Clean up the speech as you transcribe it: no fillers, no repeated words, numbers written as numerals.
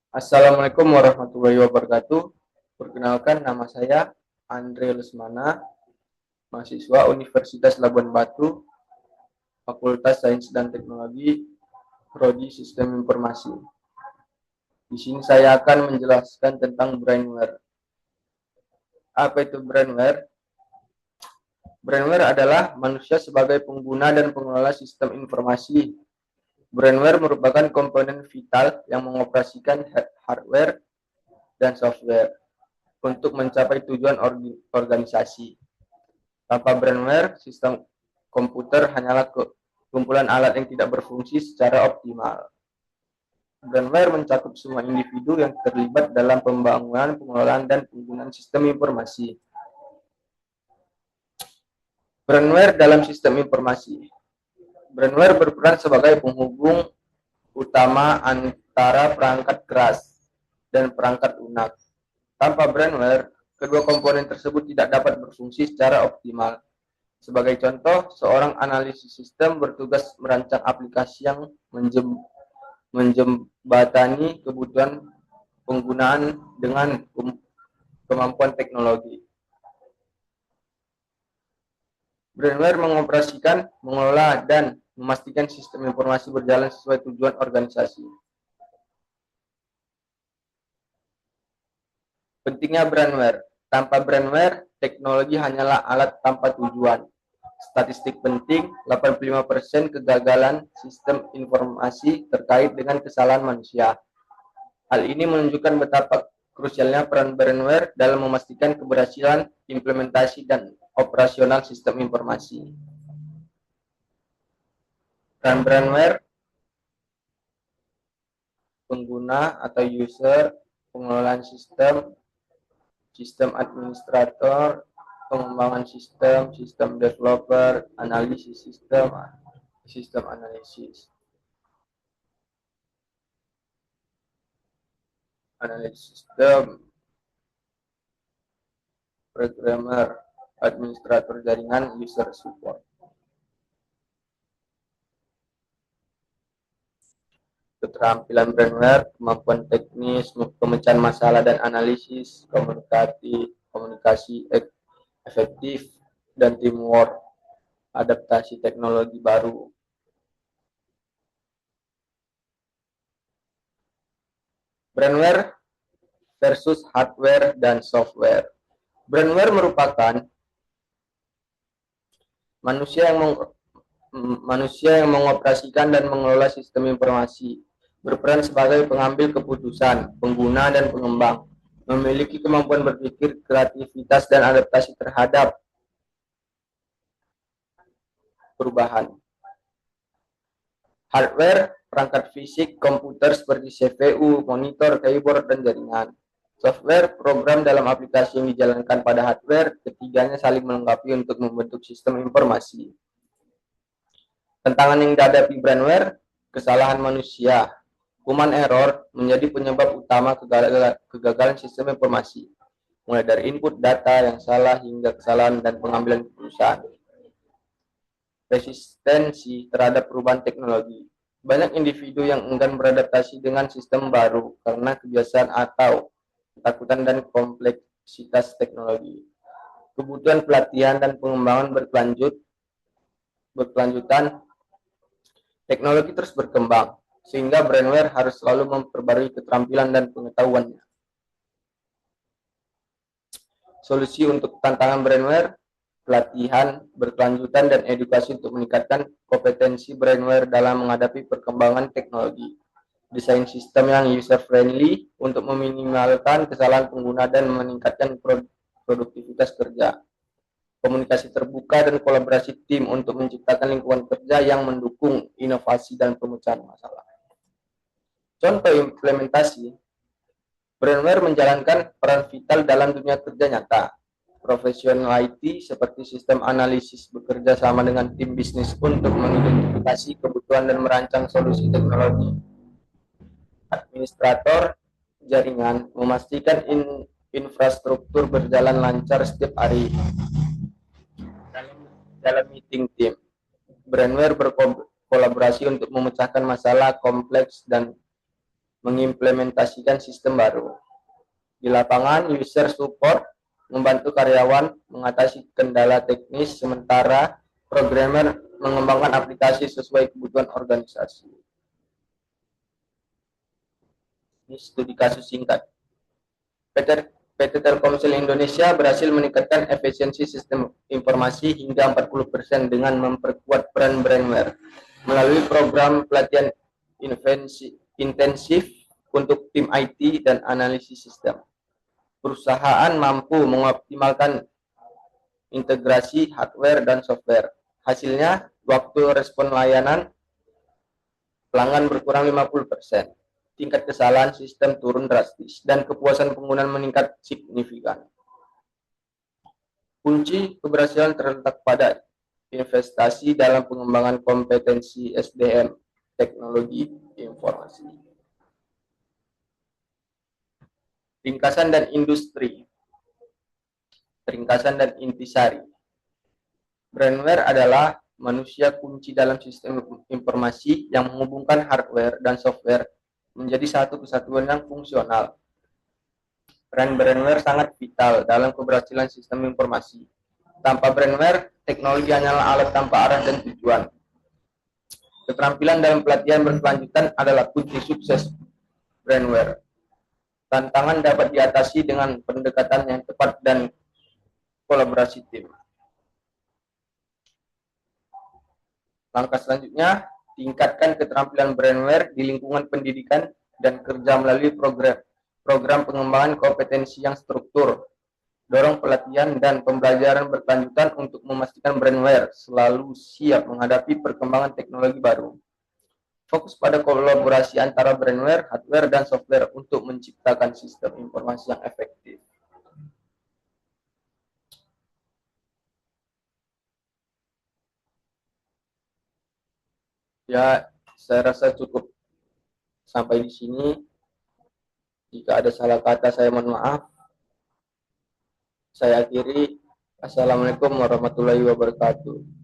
Assalamualaikum warahmatullahi wabarakatuh. Perkenalkan, nama saya Andre Lesmana, mahasiswa Universitas Labuan Batu, Fakultas Sains dan Teknologi, Prodi Sistem Informasi. Di sini saya akan menjelaskan tentang brainware. Apa itu brainware? Brainware adalah manusia sebagai pengguna dan pengelola sistem informasi. Brainware merupakan komponen vital yang mengoperasikan hardware dan software untuk mencapai tujuan organisasi. Tanpa brainware, sistem komputer hanyalah kumpulan alat yang tidak berfungsi secara optimal. Brainware mencakup semua individu yang terlibat dalam pembangunan, pengelolaan, dan penggunaan sistem informasi. Brainware dalam sistem informasi. Brainware berperan sebagai penghubung utama antara perangkat keras dan perangkat lunak. Tanpa brainware, kedua komponen tersebut tidak dapat berfungsi secara optimal. Sebagai contoh, seorang analisis sistem bertugas merancang aplikasi yang menjembatani kebutuhan penggunaan dengan kemampuan teknologi. Brainware mengoperasikan, mengelola, dan memastikan sistem informasi berjalan sesuai tujuan organisasi. Pentingnya brainware. Tanpa brainware, teknologi hanyalah alat tanpa tujuan. Statistik penting, 85% kegagalan sistem informasi terkait dengan kesalahan manusia. Hal ini menunjukkan betapa krusialnya peran brainware dalam memastikan keberhasilan implementasi dan operasional sistem informasi. Peran brainware, pengguna atau user, pengelolaan sistem, sistem administrator, pengembangan sistem, sistem developer, analisis sistem, sistem analisis sistem, programmer, administrator jaringan, user support. Keterampilan brainware, kemampuan teknis, pemecahan masalah dan analisis, komunikasi efektif, dan teamwork, adaptasi teknologi baru. Brainware versus hardware dan software. Brainware merupakan manusia yang mengoperasikan dan mengelola sistem informasi, berperan sebagai pengambil keputusan, pengguna, dan pengembang, memiliki kemampuan berpikir, kreativitas, dan adaptasi terhadap perubahan. Hardware, perangkat fisik, komputer seperti CPU, monitor, keyboard, dan jaringan. Software, program dalam aplikasi yang dijalankan pada hardware, ketiganya saling melengkapi untuk membentuk sistem informasi. Tantangan yang dihadapi brainware, kesalahan manusia. Human error menjadi penyebab utama kegagalan sistem informasi, mulai dari input data yang salah hingga kesalahan dan pengambilan keputusan. Resistensi terhadap perubahan teknologi. Banyak individu yang enggan beradaptasi dengan sistem baru karena kebiasaan atau ketakutan dan kompleksitas teknologi. Kebutuhan pelatihan dan pengembangan berkelanjutan. Teknologi terus berkembang, sehingga brainware harus selalu memperbarui keterampilan dan pengetahuannya. Solusi untuk tantangan brainware, pelatihan berkelanjutan, dan edukasi untuk meningkatkan kompetensi brainware dalam menghadapi perkembangan teknologi. Desain sistem yang user-friendly untuk meminimalkan kesalahan pengguna dan meningkatkan produktivitas kerja. Komunikasi terbuka dan kolaborasi tim untuk menciptakan lingkungan kerja yang mendukung inovasi dan pemecahan masalah. Contoh implementasi, brainware menjalankan peran vital dalam dunia kerja nyata. Profesional IT seperti sistem analisis bekerja sama dengan tim bisnis untuk mengidentifikasi kebutuhan dan merancang solusi teknologi. Administrator jaringan memastikan infrastruktur berjalan lancar setiap hari. Dalam meeting tim, brainware berkolaborasi untuk memecahkan masalah kompleks dan mengimplementasikan sistem baru. Di lapangan, user support membantu karyawan mengatasi kendala teknis, sementara programmer mengembangkan aplikasi sesuai kebutuhan organisasi. Ini studi kasus singkat. PT Telkomsel Indonesia berhasil meningkatkan efisiensi sistem informasi hingga 40% dengan memperkuat peran brandware melalui program pelatihan intensif untuk tim IT dan analisis sistem. Perusahaan mampu mengoptimalkan integrasi hardware dan software. Hasilnya, waktu respon layanan pelanggan berkurang 50%. Tingkat kesalahan sistem turun drastis, dan kepuasan pengguna meningkat signifikan. Kunci keberhasilan terletak pada investasi dalam pengembangan kompetensi SDM, teknologi informasi. Ringkasan dan industri. Ringkasan dan intisari. Brandware adalah manusia kunci dalam sistem informasi yang menghubungkan hardware dan software menjadi satu kesatuan yang fungsional. Peran brandware sangat vital dalam keberhasilan sistem informasi. Tanpa brandware, teknologi hanyalah alat tanpa arah dan tujuan. Keterampilan dalam pelatihan berkelanjutan adalah kunci sukses brandware. Tantangan dapat diatasi dengan pendekatan yang tepat dan kolaborasi tim. Langkah selanjutnya, tingkatkan keterampilan brandware di lingkungan pendidikan dan kerja melalui program pengembangan kompetensi yang struktur. Dorong pelatihan dan pembelajaran berkelanjutan untuk memastikan brandware selalu siap menghadapi perkembangan teknologi baru. Fokus pada kolaborasi antara brandware, hardware, dan software untuk menciptakan sistem informasi yang efektif. Ya, saya rasa cukup sampai di sini. Jika ada salah kata, saya mohon maaf. Saya akhiri. Assalamualaikum warahmatullahi wabarakatuh.